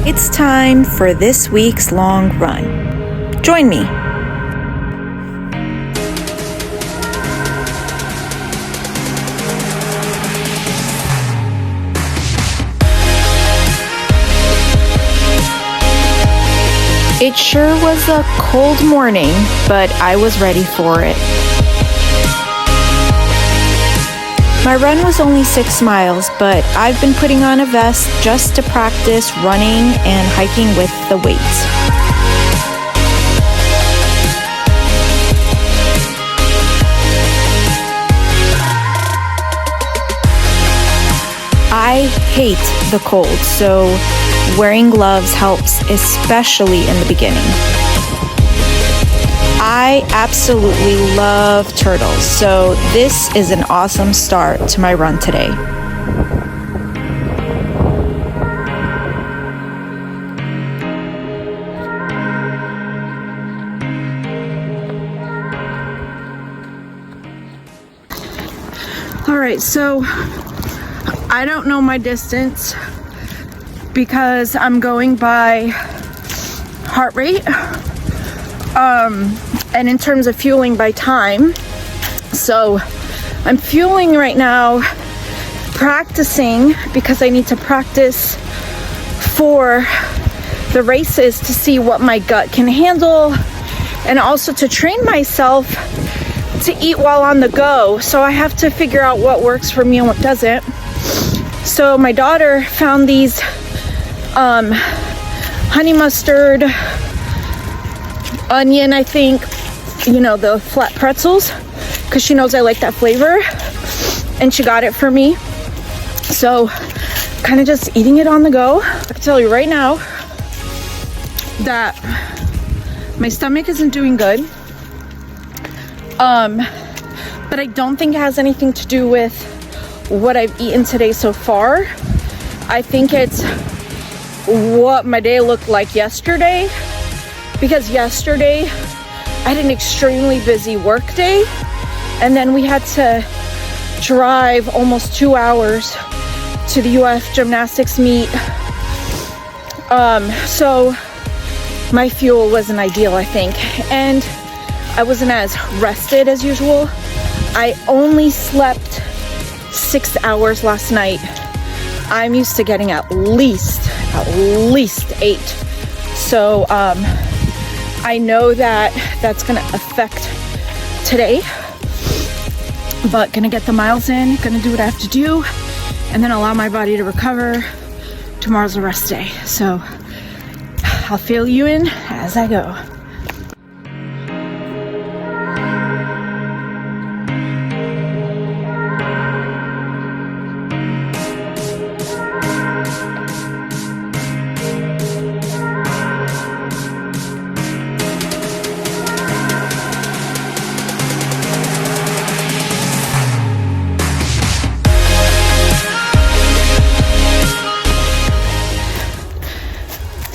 It's time for this week's long run. Join me. It sure was a cold morning, but I was ready for it. My run was only 6 miles, but I've been putting on a vest just to practice running and hiking with the weights. I hate the cold, so wearing gloves helps, especially in the beginning. I absolutely love turtles, so this is an awesome start to my run today. All right, so I don't know my distance because I'm going by heart rate. And in terms of fueling by time. So I'm fueling right now, practicing because I need to practice for the races to see what my gut can handle, and also to train myself to eat while on the go. So I have to figure out what works for me and what doesn't. So my daughter found these honey mustard, onion, I think, you know, the flat pretzels, because she knows I like that flavor, and she got it for me. So kind of just eating it on the go. I can tell you right now that my stomach isn't doing good, but I don't think it has anything to do with what I've eaten today so far. I think it's what my day looked like yesterday, because yesterday I had an extremely busy work day, and then we had to drive almost 2 hours to the UF gymnastics meet. So my fuel wasn't ideal, I think, and I wasn't as rested as usual. I only slept 6 hours last night. I'm used to getting at least 8. So I know that that's gonna affect today, but gonna get the miles in, gonna do what I have to do, and then allow my body to recover. Tomorrow's a rest day, so I'll fill you in as I go.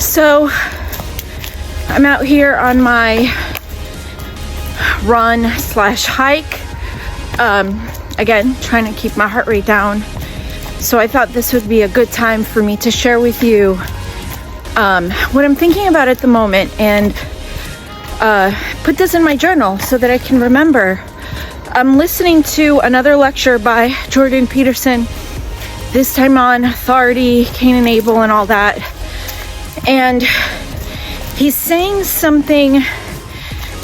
So I'm out here on my run / hike. Again, trying to keep my heart rate down. So I thought this would be a good time for me to share with you what I'm thinking about at the moment, and put this in my journal so that I can remember. I'm listening to another lecture by Jordan Peterson, this time on authority, Cain and Abel, and all that. And he's saying something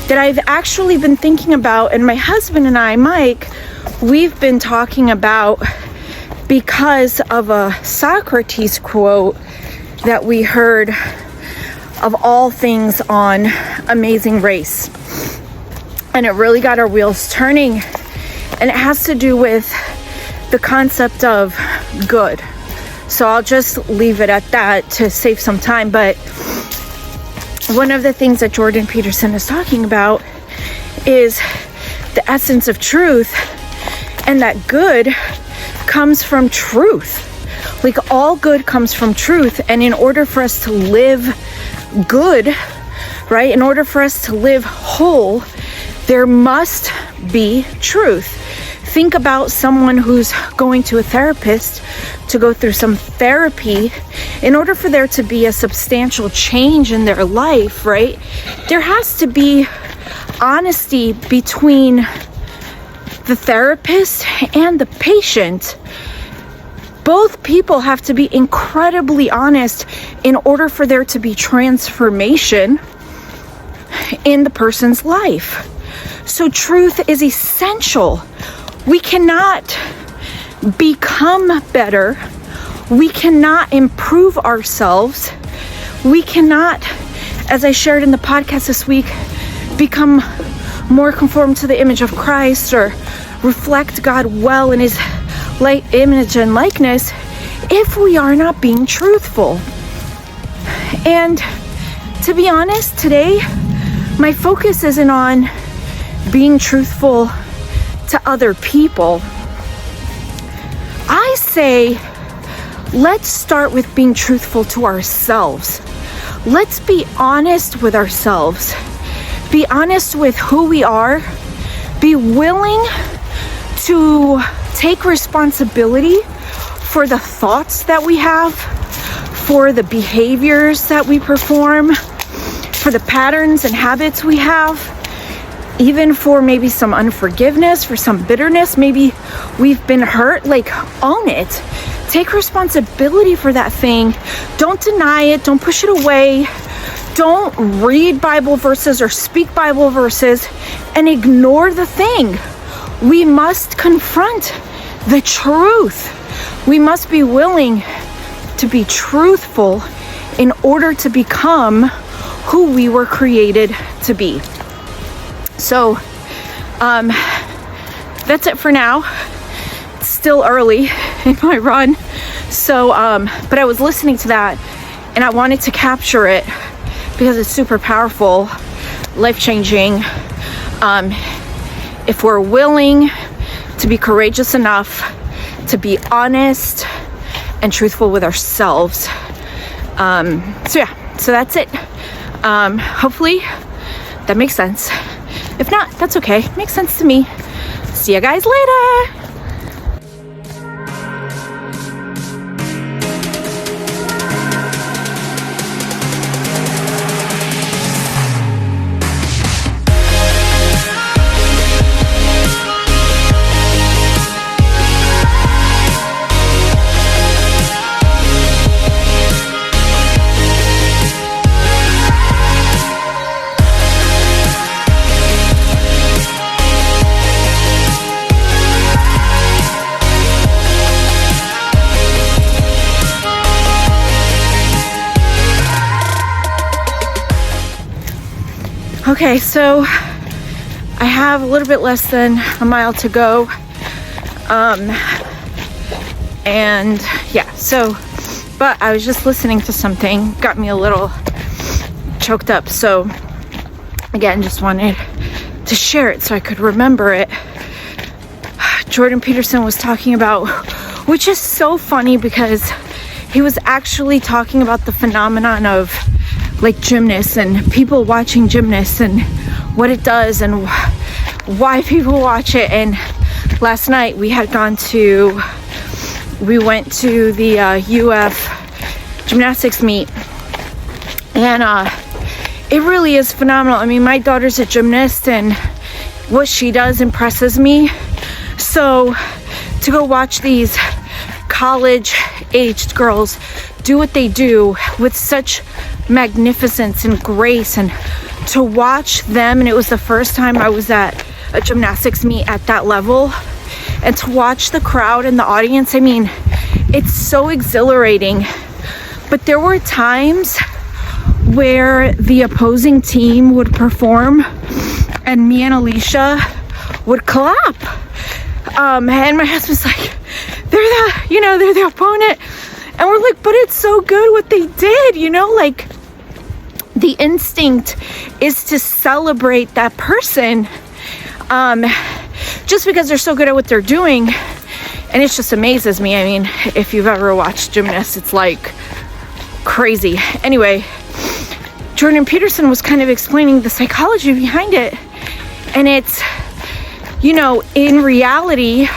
that I've actually been thinking about, and my husband and I, Mike, we've been talking about because of a Socrates quote that we heard, of all things, on Amazing Race. And it really got our wheels turning. And it has to do with the concept of good. So I'll just leave it at that to save some time. But one of the things that Jordan Peterson is talking about is the essence of truth, and that good comes from truth. Like, all good comes from truth. And in order for us to live good, right, in order for us to live whole, there must be truth. Think about someone who's going to a therapist to go through some therapy, in order for there to be a substantial change in their life, right? There has to be honesty between the therapist and the patient. Both people have to be incredibly honest in order for there to be transformation in the person's life. So truth is essential. We cannot become better. We cannot improve ourselves. We cannot, as I shared in the podcast this week, become more conformed to the image of Christ or reflect God well in his image and likeness if we are not being truthful. And to be honest, today my focus isn't on being truthful to other people. I say, let's start with being truthful to ourselves. Let's be honest with ourselves. Be honest with who we are. Be willing to take responsibility for the thoughts that we have, for the behaviors that we perform, for the patterns and habits we have, even for maybe some unforgiveness, for some bitterness. Maybe we've been hurt. Like, own it. Take responsibility for that thing. Don't deny it. Don't push it away. Don't read Bible verses or speak Bible verses and ignore the thing. We must confront the truth. We must be willing to be truthful in order to become who we were created to be. So, that's it for now. It's still early in my run. So, but I was listening to that and I wanted to capture it because it's super powerful, life-changing. If we're willing to be courageous enough to be honest and truthful with ourselves. So that's it. Hopefully that makes sense. If not, that's okay. Makes sense to me. See you guys later. Okay, so I have a little bit less than a mile to go. And yeah, so, but I was just listening to something, got me a little choked up. So again, just wanted to share it so I could remember it. Jordan Peterson was talking about, which is so funny because he was actually talking about the phenomenon of like gymnasts and people watching gymnasts and what it does and why people watch it. And last night we went to the UF gymnastics meet, and it really is phenomenal. I mean, my daughter's a gymnast and what she does impresses me. So to go watch these college-aged girls do what they do with such magnificence and grace, and to watch them, and it was the first time I was at a gymnastics meet at that level, and to watch the crowd and the audience, I mean, it's so exhilarating. But there were times where the opposing team would perform and me and Alicia would clap, and my husband's like, they're the opponent. And we're like, but it's so good what they did, like the instinct is to celebrate that person, just because they're so good at what they're doing. And it just amazes me. I mean, if you've ever watched gymnasts, it's like crazy. Anyway, Jordan Peterson was kind of explaining the psychology behind it. And it's, in reality,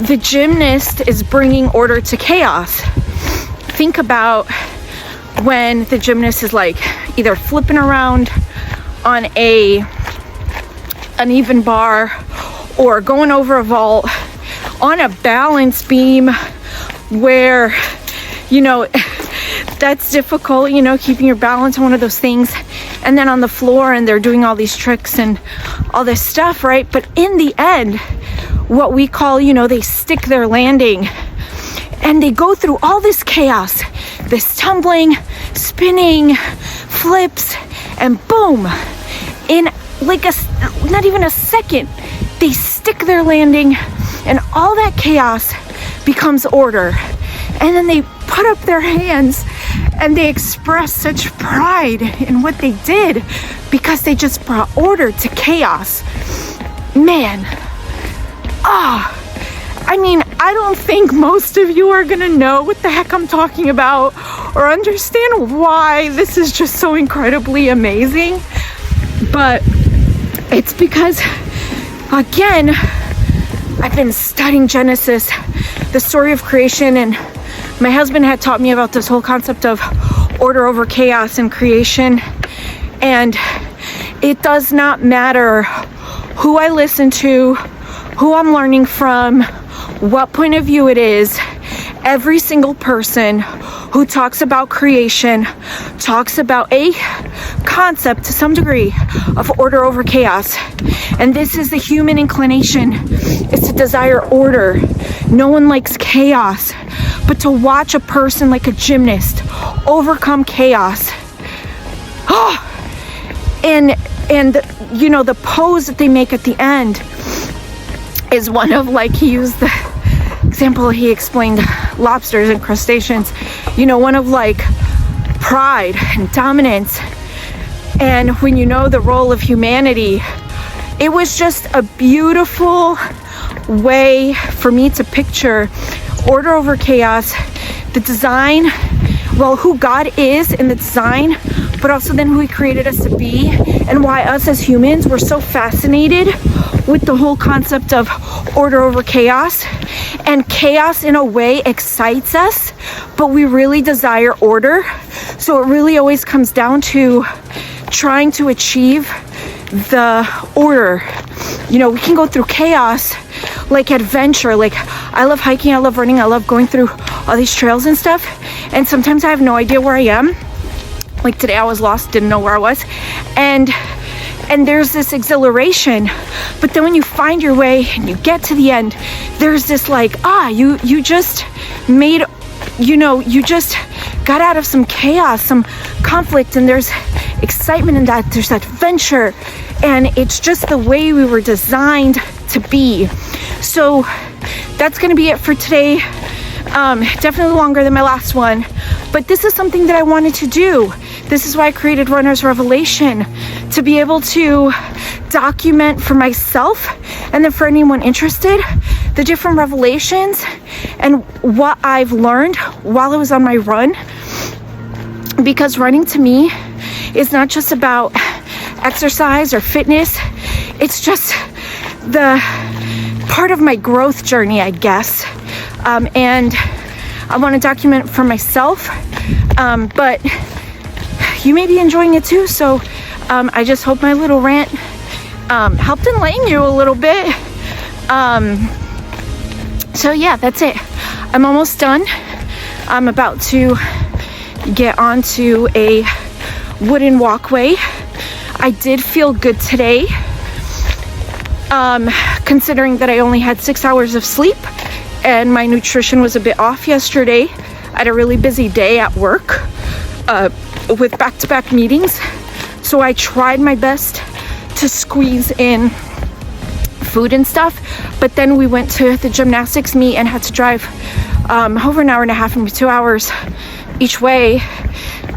the gymnast is bringing order to chaos. Think about when the gymnast is like either flipping around on a uneven bar or going over a vault on a balance beam where, you know, that's difficult, you know, keeping your balance on one of those things, and then on the floor and they're doing all these tricks and all this stuff, right? But in the end, what we call, you know, they stick their landing and they go through all this chaos, this tumbling, spinning, flips, and boom, in like not even a second, they stick their landing and all that chaos becomes order. And then they put up their hands and they express such pride in what they did because they just brought order to chaos. Man, I mean, I don't think most of you are gonna know what the heck I'm talking about or understand why this is just so incredibly amazing. But it's because, again, I've been studying Genesis, the story of creation, and my husband had taught me about this whole concept of order over chaos in creation. And it does not matter who I listen to, who I'm learning from, what point of view it is. Every single person who talks about creation talks about a concept to some degree of order over chaos. And this is the human inclination, is to desire order. No one likes chaos, but to watch a person like a gymnast overcome chaos. And you know, the pose that they make at the end is one of, like, he used the example, he explained lobsters and crustaceans, you know, one of like pride and dominance. And when you know the role of humanity, it was just a beautiful way for me to picture order over chaos, the design, well, who God is in the design, but also then who he created us to be, and why us as humans were so fascinated with the whole concept of order over chaos. And chaos in a way excites us, but we really desire order. So it really always comes down to trying to achieve the order. You know, we can go through chaos like adventure. Like, I love hiking, I love running, I love going through all these trails and stuff, and sometimes I have no idea where I am. Like today I was lost, didn't know where I was, and there's this exhilaration. But then when you find your way and you get to the end, there's this like, you just made, you know, you just got out of some chaos, some conflict, and there's excitement in that, there's adventure, and it's just the way we were designed to be. So that's gonna be it for today. Definitely longer than my last one, but this is something that I wanted to do. This is why I created Runner's Revelation, to be able to document for myself and then for anyone interested the different revelations and what I've learned while I was on my run. Because running to me is not just about exercise or fitness, it's just the part of my growth journey, I guess. And I want to document for myself, but you may be enjoying it too. So I just hope my little rant helped enlighten you a little bit. So yeah, that's it. I'm almost done. I'm about to get onto a wooden walkway. I did feel good today, considering that I only had 6 hours of sleep and my nutrition was a bit off yesterday. I had a really busy day at work with back-to-back meetings, so I tried my best to squeeze in food and stuff. But then we went to the gymnastics meet and had to drive over an hour and a half, maybe 2 hours each way,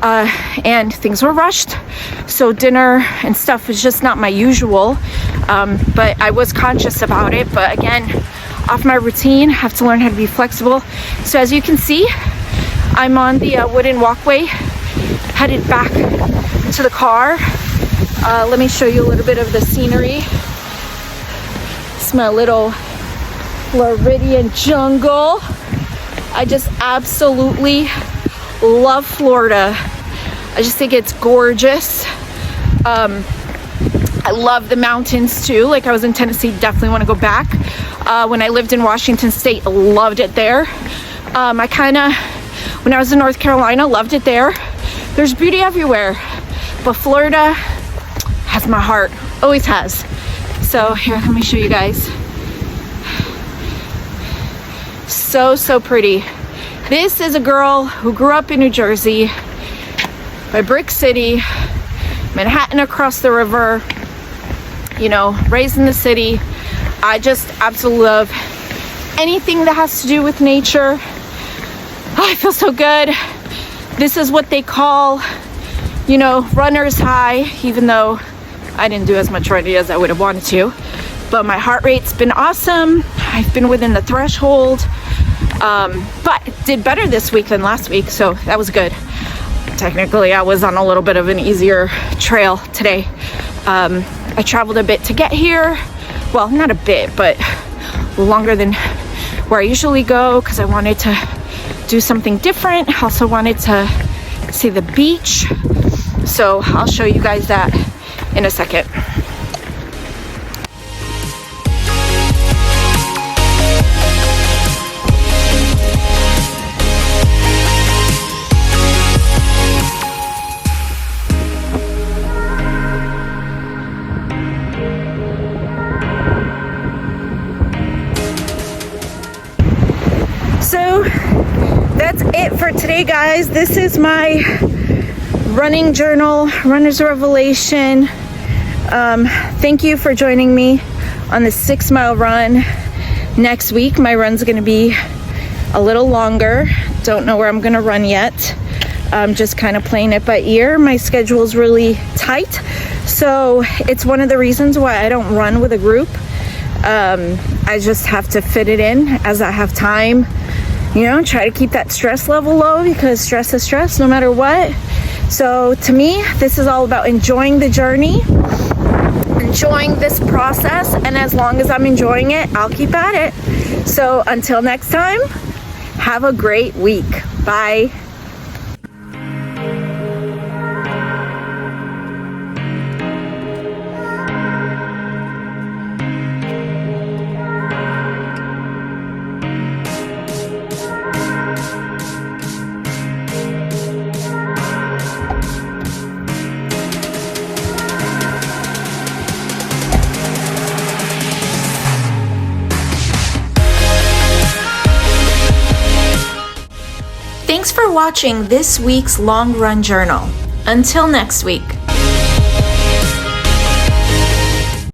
and things were rushed, so dinner and stuff was just not my usual, but I was conscious about it. But again, off my routine, have to learn how to be flexible. So as you can see, I'm on the wooden walkway headed back to the car. Let me show you a little bit of the scenery. It's my little Floridian jungle. I just absolutely love Florida. I just think it's gorgeous. I love the mountains too. Like, I was in Tennessee, definitely want to go back. When I lived in Washington State, loved it there. When I was in North Carolina, loved it there. There's beauty everywhere, but Florida has my heart, always has. So here, let me show you guys. So pretty. This is a girl who grew up in New Jersey, by Brick City, Manhattan across the river, you know, raised in the city. I just absolutely love anything that has to do with nature. Oh, I feel so good. This is what they call, you know, runner's high, even though I didn't do as much running as I would have wanted to. But my heart rate's been awesome. I've been within the threshold. But did better this week than last week, so that was good. Technically, I was on a little bit of an easier trail today. I traveled a bit to get here. Well, not a bit, but longer than where I usually go, because I wanted to do something different. I also wanted to see the beach. So I'll show you guys that in a second. So that's it for today, guys. This is my running journal, runner's revelation. Thank you for joining me on the 6 mile run. Next week, my run's gonna be a little longer. Don't know where I'm gonna run yet. I'm just kind of playing it by ear. My schedule's really tight. So it's one of the reasons why I don't run with a group. I just have to fit it in as I have time. You know, try to keep that stress level low, because stress is stress no matter what. So to me, this is all about enjoying the journey, enjoying this process, and as long as I'm enjoying it, I'll keep at it. So until next time, have a great week. Bye. Thanks for watching this week's Long Run Journal. Until next week.